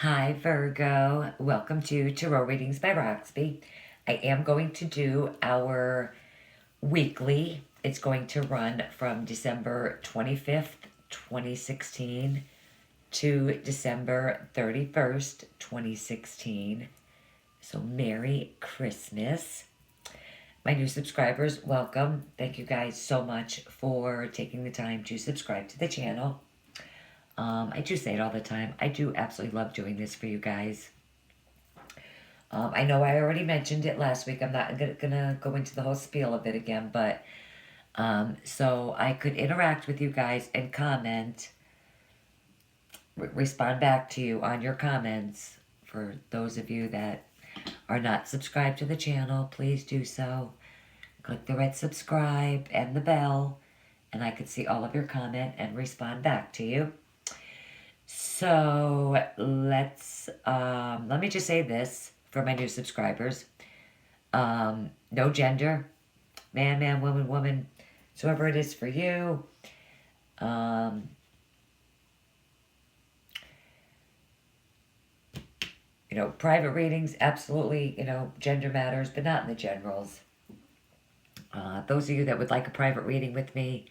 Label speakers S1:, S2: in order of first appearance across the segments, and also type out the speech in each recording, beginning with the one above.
S1: Hi Virgo, welcome to Tarot Readings by Roxby. I am going to do our weekly. It's going to run from December 25th, 2016 to December 31st, 2016. So Merry Christmas. My new subscribers, welcome. Thank you guys so much for taking the time to subscribe to the channel. I do say it all the time. I do absolutely love doing this for you guys. I know I already mentioned it last week. I'm not gonna go into the whole spiel of it again, but so I could interact with you guys and comment, respond back to you on your comments. For those of you that are not subscribed to the channel, please do so. Click the red subscribe and the bell, and I could see all of your comment and respond back to you. So let me just say this for my new subscribers. No gender, man, man, woman, woman, so whoever it is for you. Private readings, absolutely, gender matters, but not in the generals. Those of you that would like a private reading with me,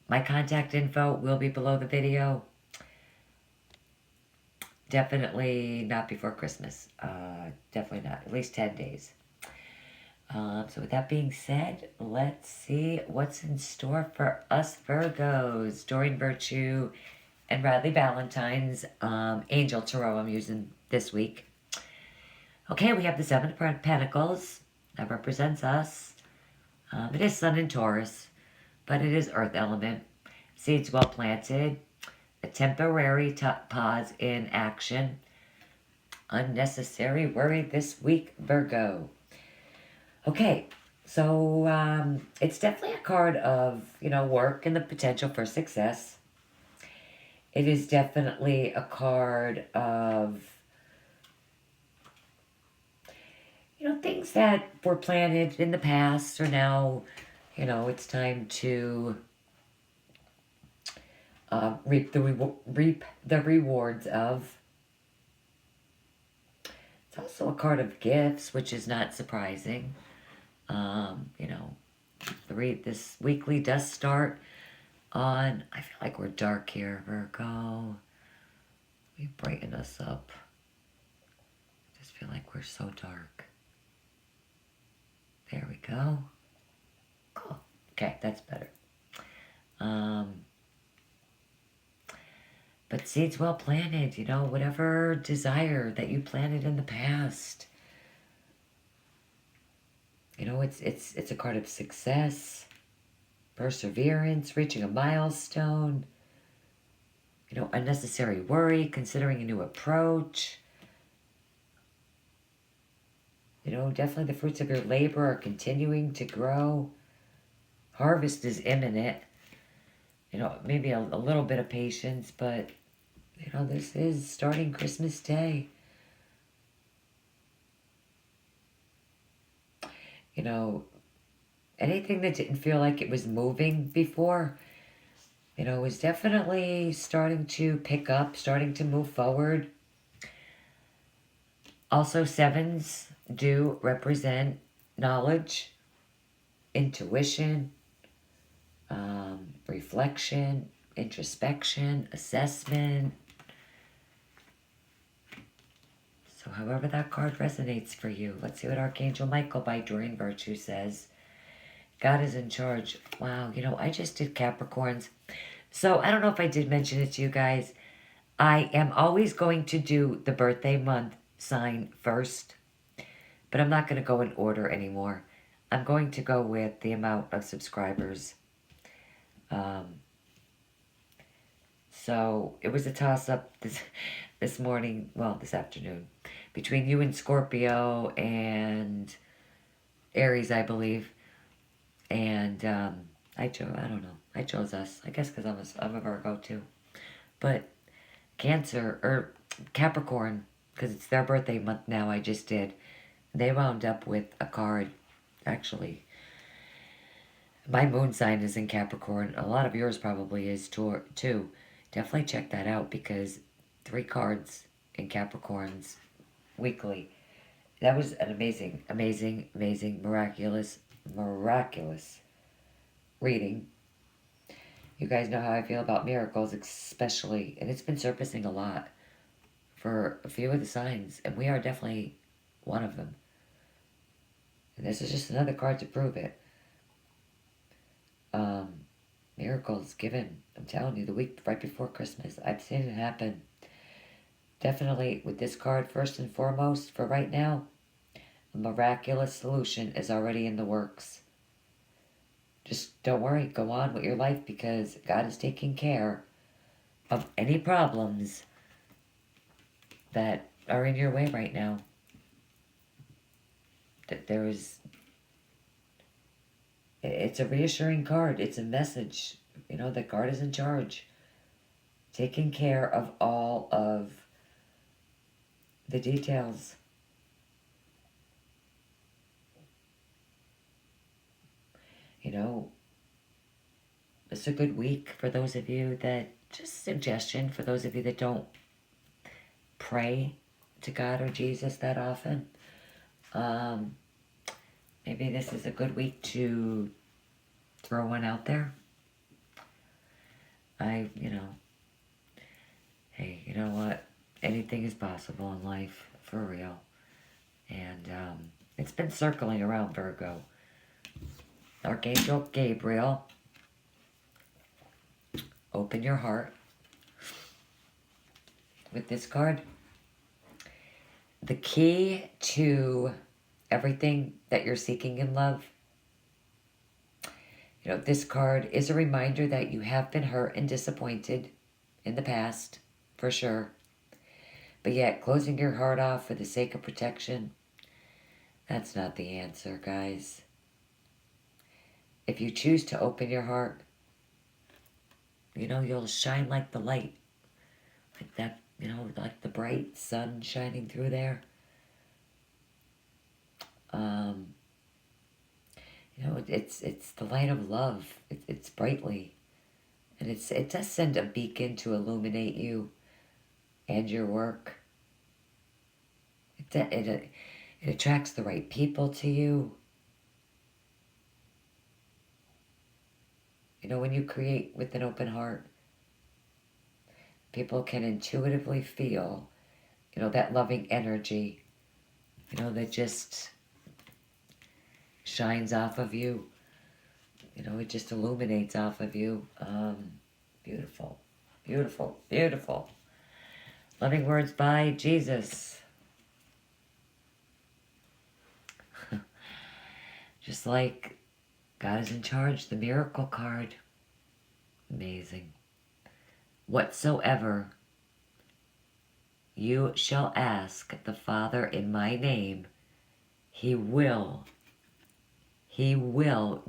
S1: my contact info will be below the video. Definitely not before Christmas. Definitely not. At least 10 days. So with that being said, let's see what's in store for us Virgos. Doreen Virtue and Radley Valentine's Angel Tarot I'm using this week. Okay, we have the Seven of Pentacles. That represents us. It is Sun and Taurus, but it is Earth element. Seeds well planted. A temporary pause in action. Unnecessary worry this week, Virgo. Okay, so it's definitely a card of, work and the potential for success. It is definitely a card of, things that were planted in the past are now, it's time to reap the rewards of. It's also a card of gifts, which is not surprising. This weekly does start on, I feel like we're dark here, Virgo. We brighten us up. I just feel like we're so dark. There we go. Cool. Okay, that's better. But seeds well planted, whatever desire that you planted in the past. It's a card of success, perseverance, reaching a milestone, unnecessary worry, considering a new approach. Definitely the fruits of your labor are continuing to grow. Harvest is imminent. Maybe a little bit of patience, but, this is starting Christmas Day. Anything that didn't feel like it was moving before, is definitely starting to pick up, starting to move forward. Also, sevens do represent knowledge, intuition, reflection, introspection, assessment. So however that card resonates for you. Let's see what Archangel Michael by Doreen Virtue says. God is in charge. Wow, I just did Capricorns. So I don't know if I did mention it to you guys. I am always going to do the birthday month sign first. But I'm not going to go in order anymore. I'm going to go with the amount of subscribers. So it was a toss-up this morning, well, this afternoon, between you and Scorpio and Aries, I believe. And I don't know. I chose us. I guess because I'm a Virgo too. But Cancer, or Capricorn, because it's their birthday month now, I just did. They wound up with a card, actually. My moon sign is in Capricorn. A lot of yours probably is too. Definitely check that out because 3 cards and Capricorns weekly. That was an amazing, amazing, amazing, miraculous, miraculous reading. You guys know how I feel about miracles, especially, and it's been surfacing a lot for a few of the signs, and we are definitely one of them. And this is just another card to prove it. Miracles given, I'm telling you, the week right before Christmas. I've seen it happen. Definitely with this card, first and foremost, for right now, a miraculous solution is already in the works. Just don't worry, go on with your life because God is taking care of any problems that are in your way right now. That there is, it's a reassuring card. It's a message, that God is in charge, taking care of all of the details. It's a good week for those of you that, just suggestion for those of you that don't pray to God or Jesus that often. Maybe this is a good week to throw one out there. Hey, you know what? Anything is possible in life, for real. And it's been circling around Virgo. Archangel Gabriel, open your heart. With this card, the key to everything that you're seeking in love. This card is a reminder that you have been hurt and disappointed in the past, for sure. But yet, closing your heart off for the sake of protection, that's not the answer, guys. If you choose to open your heart, you'll shine like the light. Like that, like the bright sun shining through there. It's the light of love. It's brightly. And it does send a beacon to illuminate you and your work. It attracts the right people to you. When you create with an open heart, people can intuitively feel, that loving energy, that just shines off of you. It just illuminates off of you. Beautiful, beautiful, beautiful. Loving words by Jesus. Just like God is in charge, the miracle card. Amazing. Whatsoever you shall ask the Father in my name, He will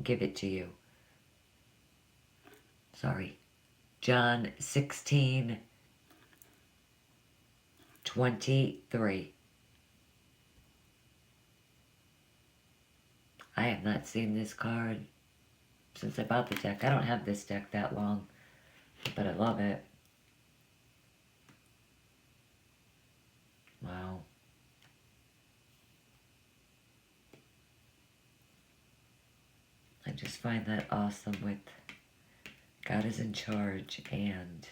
S1: give it to you. Sorry. John 16:23. I have not seen this card since I bought the deck. I don't have this deck that long, but I love it. Wow. I just find that awesome with God is in charge, and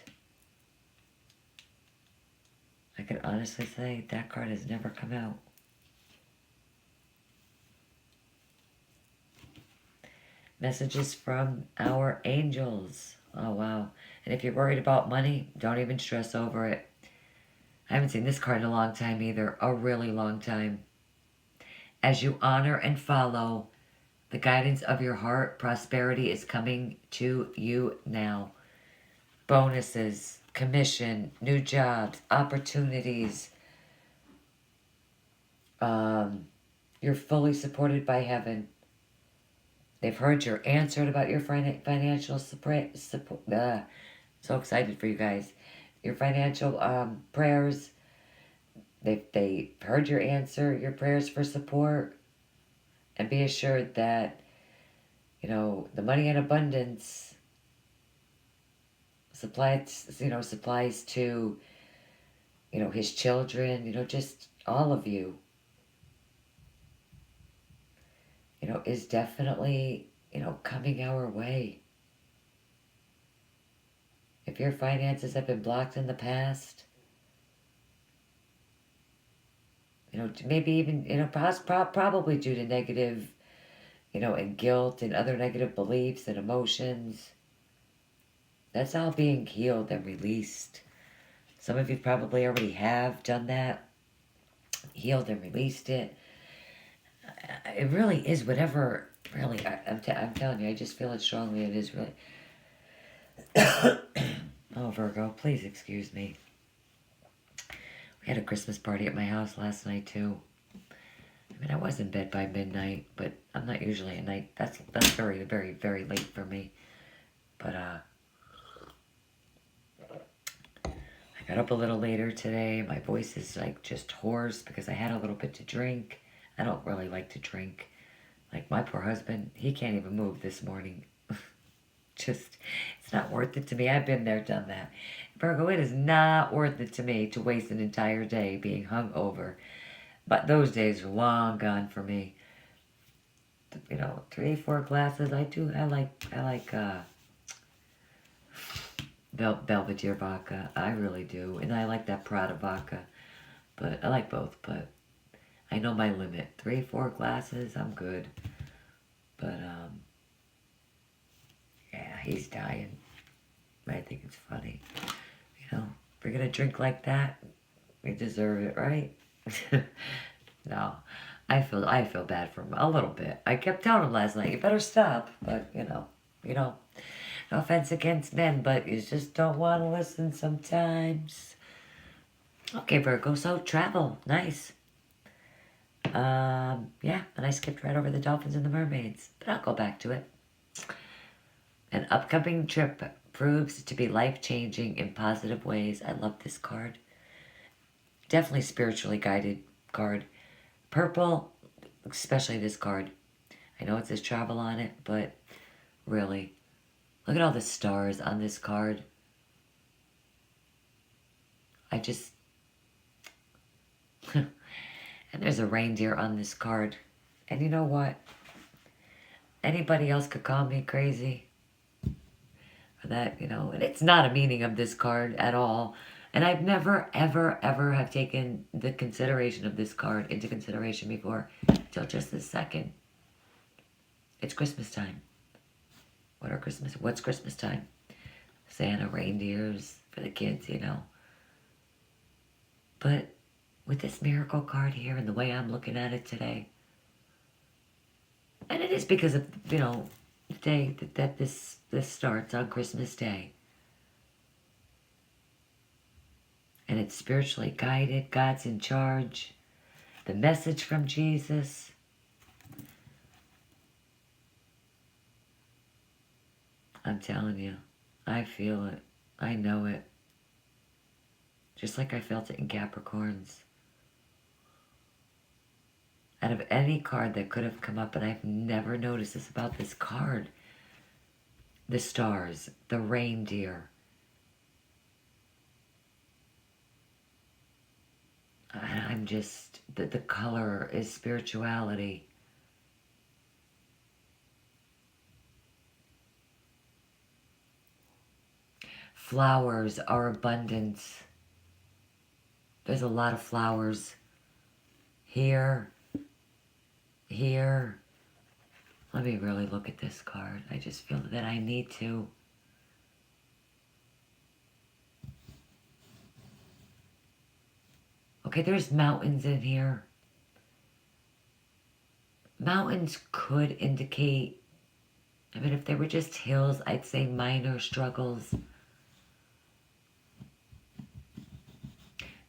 S1: I can honestly say that card has never come out. Messages from our angels. Oh, wow. And if you're worried about money, don't even stress over it. I haven't seen this card in a long time either. A really long time. As you honor and follow the guidance of your heart, prosperity is coming to you now. Bonuses, commission, new jobs, opportunities. You're fully supported by heaven. They've heard your answer about your financial support. So excited for you guys. Your financial prayers. They heard your answer, your prayers for support. And be assured that, the money in abundance supplies to, his children, just all of you, is definitely, coming our way. If your finances have been blocked in the past, maybe even, probably due to negative, and guilt and other negative beliefs and emotions, that's all being healed and released. Some of you probably already have done that, healed and released it. It really is whatever, really, I'm telling you, I just feel it strongly. It is really. Oh, Virgo, please excuse me. We had a Christmas party at my house last night, too. I mean, I was in bed by midnight, but I'm not usually at night. That's very, very, very late for me. But, I got up a little later today. My voice is, like, just hoarse because I had a little bit to drink. I don't really like to drink. Like, my poor husband, he can't even move this morning. Just, it's not worth it to me. I've been there, done that. Virgo, it is not worth it to me to waste an entire day being hung over. But those days are long gone for me. 3, 4 glasses. I like Belvedere vodka. I really do. And I like that Prada vodka. But I like both, but I know my limit. 3, 4 glasses, I'm good. But, yeah, he's dying. I think it's funny. If we're gonna drink like that, we deserve it, right? No, I feel bad for him a little bit. I kept telling him last night, you better stop. But no offense against men, but you just don't want to listen sometimes. Okay, Virgo. So travel, nice. Yeah, and I skipped right over the dolphins and the mermaids, but I'll go back to it. An upcoming trip proves to be life-changing in positive ways. I love this card. Definitely spiritually guided card. Purple, especially this card. I know it says travel on it, but really, look at all the stars on this card. And there's a reindeer on this card. And you know what? Anybody else could call me crazy. Or that, and it's not a meaning of this card at all. And I've never, ever, ever have taken the consideration of this card into consideration before, till just this second. It's Christmas time. What's Christmas time? Santa, reindeers, for the kids, But with this miracle card here and the way I'm looking at it today, and it is because of, the day that this starts on Christmas Day. And it's spiritually guided. God's in charge. The message from Jesus. I'm telling you, I feel it. I know it. Just like I felt it in Capricorns. Out of any card that could have come up, and I've never noticed this about this card. The stars, the reindeer. I'm just, the color is spirituality. Flowers are abundance. There's a lot of flowers. Here. Let me really look at this card. I just feel that I need to. Okay, there's mountains in here. Mountains could indicate, if they were just hills, I'd say minor struggles.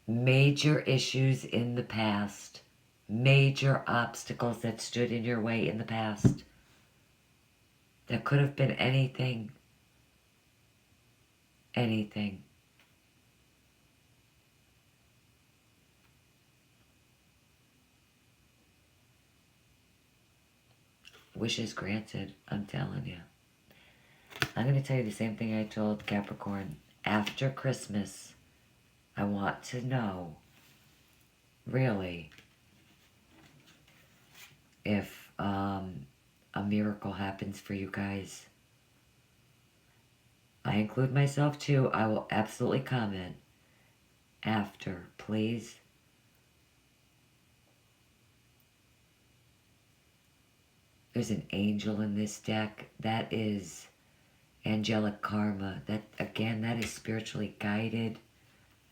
S1: Major issues in the past. Major obstacles that stood in your way in the past. That could have been anything. Anything. Wishes granted, I'm telling you. I'm going to tell you the same thing I told Capricorn. After Christmas, I want to know, really, if a miracle happens for you guys. I include myself too. I will absolutely comment after, please. There's an angel in this deck. That is angelic karma. That, again, that is spiritually guided.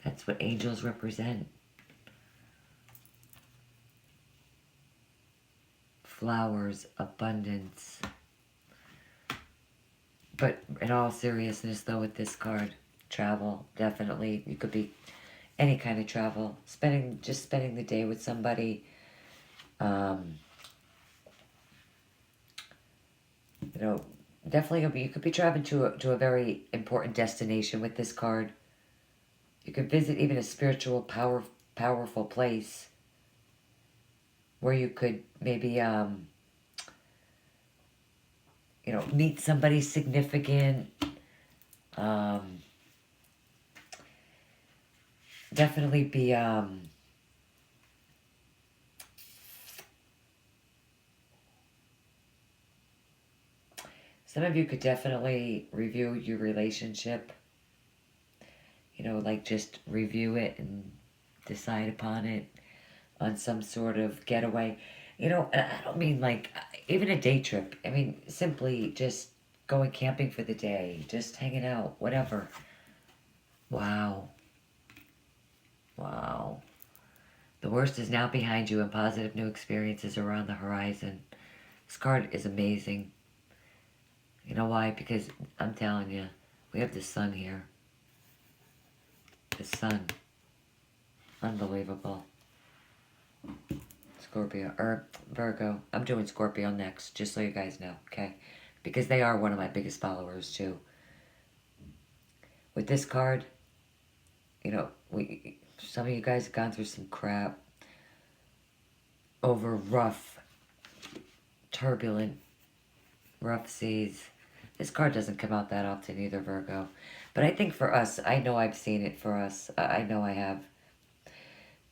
S1: That's what angels represent. Flowers, abundance. But in all seriousness, though, with this card, travel, definitely. You could be any kind of travel. Just spending the day with somebody. You know, definitely you could be traveling to a very important destination with this card. You could visit even a spiritual, powerful place where you could maybe, meet somebody significant. Definitely be, some of you could definitely review your relationship. Like just review it and decide upon it on some sort of getaway. I don't mean like even a day trip. I mean, simply just going camping for the day, just hanging out, whatever. Wow. Wow. The worst is now behind you and positive new experiences are on the horizon. This card is amazing. You know why? Because I'm telling you, we have the sun here. The sun. Unbelievable. Scorpio, or Virgo. I'm doing Scorpio next, just so you guys know, okay? Because they are one of my biggest followers, too. With this card, some of you guys have gone through some crap over turbulent, rough seas. This card doesn't come out that often either, Virgo. But I think for us, I know I've seen it for us. I know I have.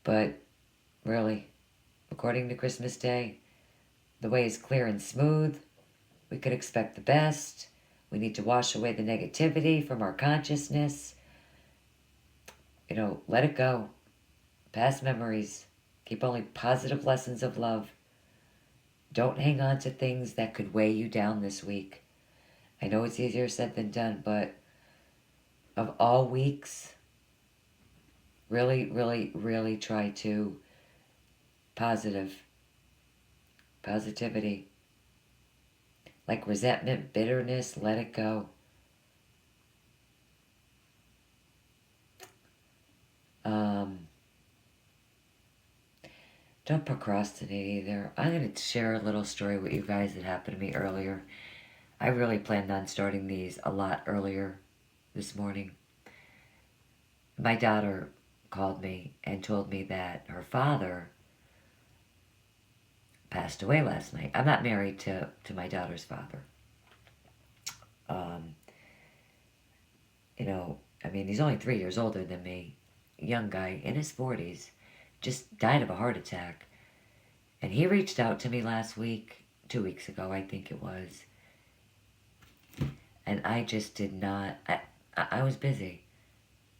S1: But really, according to Christmas Day, the way is clear and smooth. We could expect the best. We need to wash away the negativity from our consciousness. Let it go. Past memories. Keep only positive lessons of love. Don't hang on to things that could weigh you down this week. I know it's easier said than done, but of all weeks, really, really, really try to positivity. Like resentment, bitterness, let it go. Don't procrastinate either. I'm going to share a little story with you guys that happened to me earlier. I really planned on starting these a lot earlier this morning. My daughter called me and told me that her father passed away last night. I'm not married to my daughter's father. He's only 3 years older than me. Young guy in his 40s. Just died of a heart attack. And he reached out to me last week, 2 weeks ago, I think it was. And I just did not, I was busy.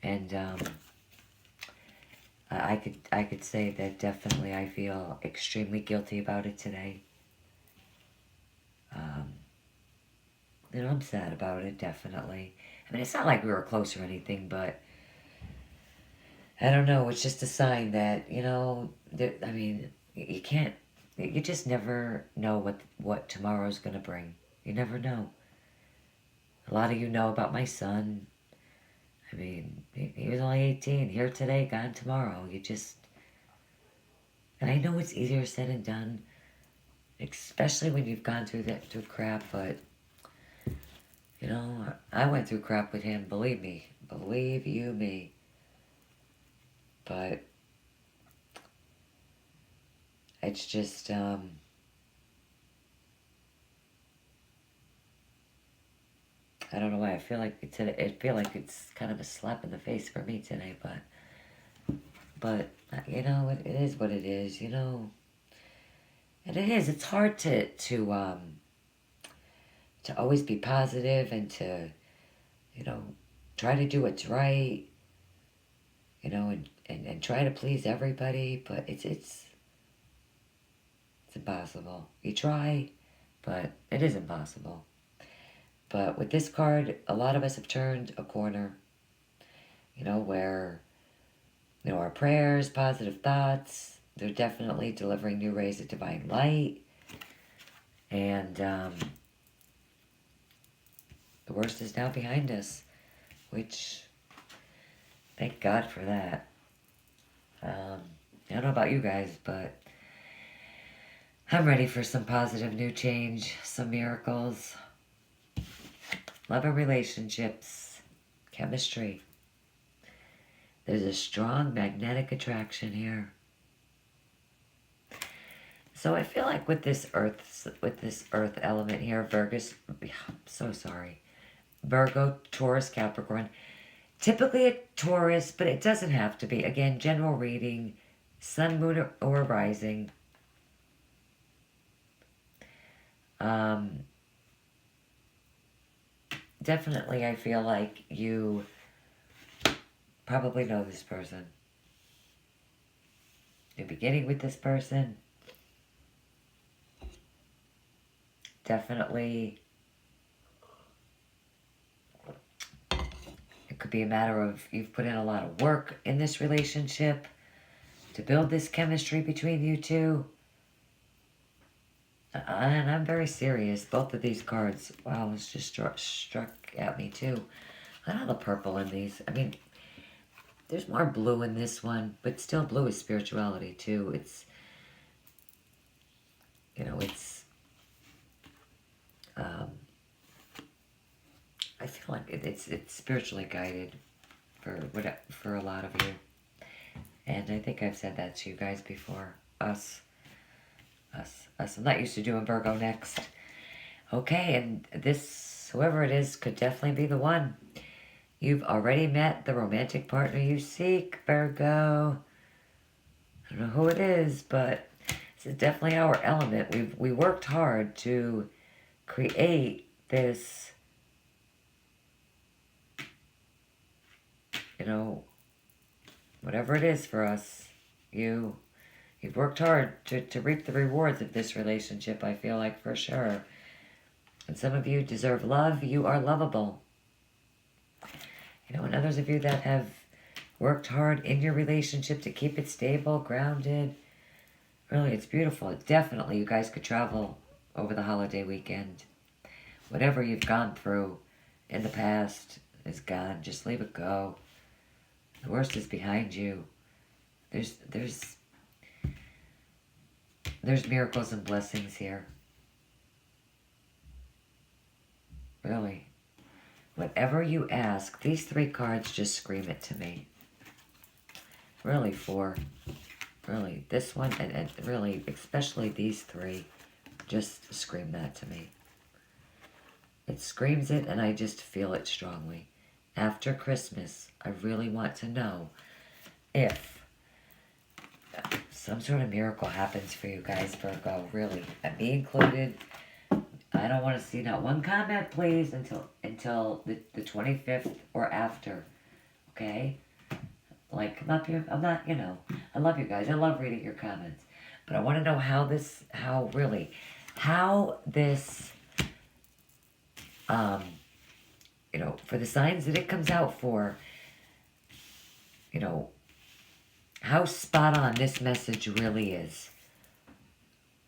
S1: And I could say that definitely I feel extremely guilty about it today. I'm sad about it, definitely. I mean, it's not like we were close or anything, but I don't know. It's just a sign that, you can't, you just never know what tomorrow's going to bring. You never know. A lot of you know about my son. I mean, he was only 18, here today, gone tomorrow. And I know it's easier said than done, especially when you've gone through crap, but, I went through crap with him, believe me. Believe you me. But it's just, I don't know why I feel like it's kind of a slap in the face for me today, but But, you know, it is what it is, you know. And it is. It's hard to always be positive and to, you know, try to do what's right, you know, and try to please everybody. But it's impossible. You try, but it is impossible. But with this card, a lot of us have turned a corner, you know, where, you know, our prayers, positive thoughts, they're definitely delivering new rays of divine light. And the worst is now behind us, which, thank God for that. I don't know about you guys, but I'm ready for some positive new change, some miracles, love and relationships, chemistry. There's a strong magnetic attraction here. So I feel like with this earth element here, I'm so sorry. Virgo, Taurus, Capricorn. Typically a Taurus, but it doesn't have to be. Again, general reading, sun, moon, or rising. Definitely I feel like you probably know this person. You're beginning with this person. Definitely it could be a matter of you've put in a lot of work in this relationship to build this chemistry between you two. And I'm very serious. Both of these cards, wow, it's just struck at me too. I don't know the purple in these. I mean, there's more blue in this one, but still blue is spirituality too. It's, you know, it's, I feel like it's spiritually guided for a lot of you. And I think I've said that to you guys before. Us. I'm not used to doing Virgo next. Okay, and this, whoever it is, could definitely be the one. You've already met the romantic partner you seek, Virgo. I don't know who it is, but this is definitely our element. We worked hard to create this, you know, whatever it is for us. You've worked hard to reap the rewards of this relationship, I feel like, for sure. And some of you deserve love. You are lovable. You know, and others of you that have worked hard in your relationship to keep it stable, grounded. Really, it's beautiful. Definitely, you guys could travel over the holiday weekend. Whatever you've gone through in the past is gone. Just leave it go. The worst is behind you. There's miracles and blessings here. Really. Whatever you ask, these three cards just scream it to me. Really, four. Really, this one, and really, especially these three, just scream that to me. It screams it, and I just feel it strongly. After Christmas, I really want to know if some sort of miracle happens for you guys, Virgo, really. And me included. I don't want to see not one comment, please, until the 25th or after. Okay? Like, come up here. I'm not, you know, I love you guys. I love reading your comments. But I want to know how this, you know, for the signs that it comes out for, you know, how spot on this message really is.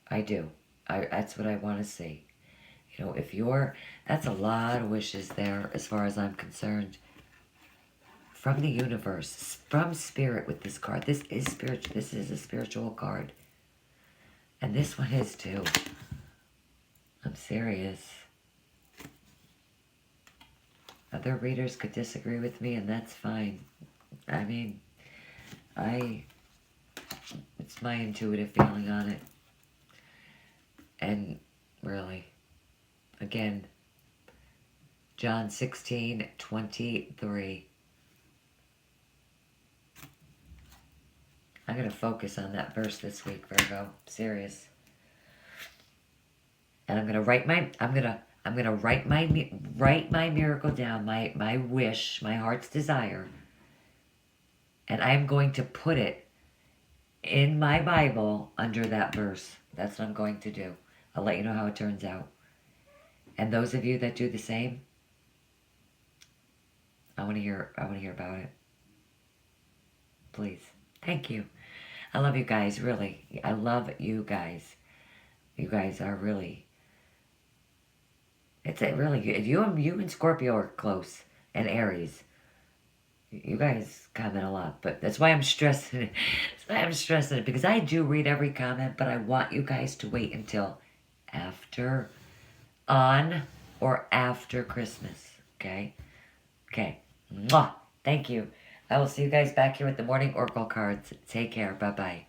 S1: I do. That's what I want to see. You know, if you're, that's a lot of wishes there as far as I'm concerned. From the universe, from spirit with this card. This is spiritual. This is a spiritual card. And this one is too. I'm serious. Other readers could disagree with me, and that's fine. I mean, it's my intuitive feeling on it. And really, again, John 16:23. going to focus on that verse this week, Virgo. Serious. And I'm going to write my miracle down, my wish, my heart's desire. And I'm going to put it in my Bible under that verse. That's what I'm going to do. I'll let you know how it turns out. And those of you that do the same, I want to hear about it. Please. Thank you. I love you guys, really. I love you guys. You guys are really, it's a really good. You and Scorpio are close, and Aries. You guys comment a lot, but that's why I'm stressing it. That's why I'm stressing it, because I do read every comment, but I want you guys to wait until on or after Christmas, okay? Okay. Mwah! Thank you. I will see you guys back here with the morning oracle cards. Take care. Bye-bye.